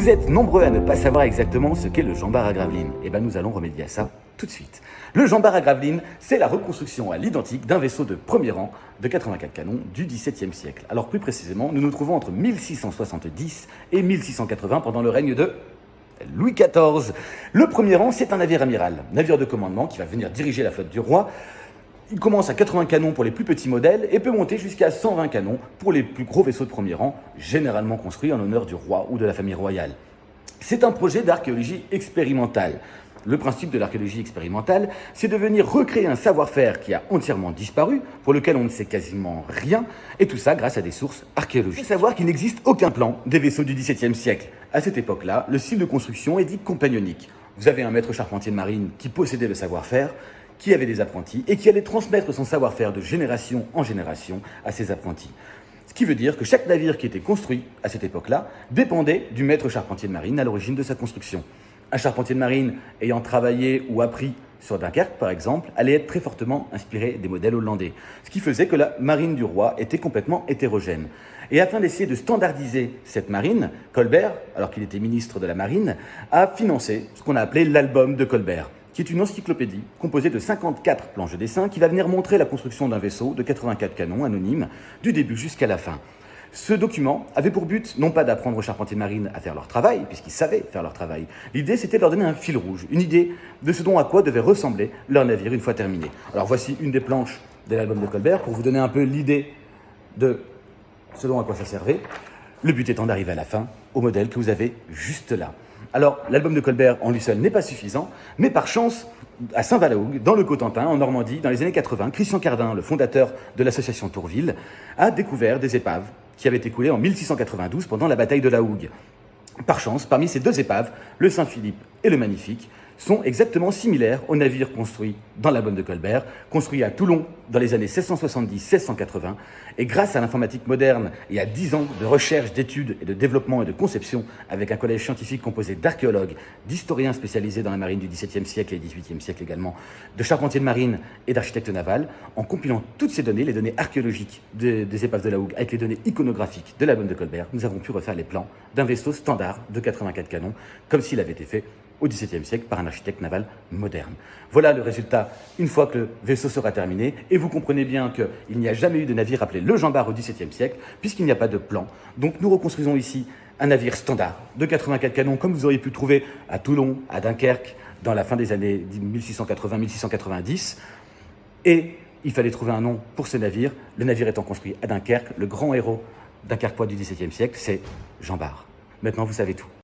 Vous êtes nombreux à ne pas savoir exactement ce qu'est le Jean-Bart à Gravelines. Et bien nous allons remédier à ça tout de suite. Le Jean-Bart à Gravelines, c'est la reconstruction à l'identique d'un vaisseau de premier rang de 84 canons du XVIIe siècle. Alors plus précisément, nous nous trouvons entre 1670 et 1680 pendant le règne de Louis XIV. Le premier rang, c'est un navire amiral, navire de commandement qui va venir diriger la flotte du roi. Il commence à 80 canons pour les plus petits modèles et peut monter jusqu'à 120 canons pour les plus gros vaisseaux de premier rang, généralement construits en l'honneur du roi ou de la famille royale. C'est un projet d'archéologie expérimentale. Le principe de l'archéologie expérimentale, c'est de venir recréer un savoir-faire qui a entièrement disparu, pour lequel on ne sait quasiment rien, et tout ça grâce à des sources archéologiques. Il faut savoir qu'il n'existe aucun plan des vaisseaux du XVIIe siècle. À cette époque-là, le style de construction est dit compagnonique. Vous avez un maître charpentier de marine qui possédait le savoir-faire, qui avait des apprentis et qui allait transmettre son savoir-faire de génération en génération à ses apprentis. Ce qui veut dire que chaque navire qui était construit à cette époque-là dépendait du maître charpentier de marine à l'origine de sa construction. Un charpentier de marine ayant travaillé ou appris sur Dunkerque, par exemple, allait être très fortement inspiré des modèles hollandais. Ce qui faisait que la marine du roi était complètement hétérogène. Et afin d'essayer de standardiser cette marine, Colbert, alors qu'il était ministre de la Marine, a financé ce qu'on a appelé l'album de Colbert, qui est une encyclopédie composée de 54 planches de dessin qui va venir montrer la construction d'un vaisseau de 84 canons anonymes du début jusqu'à la fin. Ce document avait pour but non pas d'apprendre aux charpentiers de marine à faire leur travail, puisqu'ils savaient faire leur travail. L'idée, c'était de leur donner un fil rouge, une idée de ce dont à quoi devait ressembler leur navire une fois terminé. Alors voici une des planches de l'album de Colbert pour vous donner un peu l'idée de ce dont à quoi ça servait. Le but étant d'arriver à la fin au modèle que vous avez juste là. Alors, l'album de Colbert en lui seul n'est pas suffisant, mais par chance, à Saint-Valahougue, dans le Cotentin, en Normandie, dans les années 80, Christian Cardin, le fondateur de l'association Tourville, a découvert des épaves qui avaient été coulées en 1692 pendant la bataille de la Hougue. Par chance, parmi ces deux épaves, le Saint-Philippe et le Magnifique sont exactement similaires aux navires construits dans l'album de Colbert, construits à Toulon dans les années 1670-1680. Et grâce à l'informatique moderne et à 10 ans de recherche, d'études et de développement et de conception, avec un collège scientifique composé d'archéologues, d'historiens spécialisés dans la marine du XVIIe siècle et XVIIIe siècle également, de charpentiers de marine et d'architectes navals, en compilant toutes ces données, les données archéologiques des épaves de la Hougue, avec les données iconographiques de l'album de Colbert, nous avons pu refaire les plans d'un vaisseau standard de 84 canons, comme s'il avait été fait au XVIIe siècle par un architecte naval moderne. Voilà le résultat une fois que le vaisseau sera terminé, et vous comprenez bien qu'il n'y a jamais eu de navire appelé le Jean-Bart au XVIIe siècle, puisqu'il n'y a pas de plan. Donc nous reconstruisons ici un navire standard de 84 canons, comme vous auriez pu trouver à Toulon, à Dunkerque, dans la fin des années 1680-1690, et il fallait trouver un nom pour ce navire. Le navire étant construit à Dunkerque, le grand héros dunkerquois du XVIIe siècle, c'est Jean-Bart. Maintenant vous savez tout.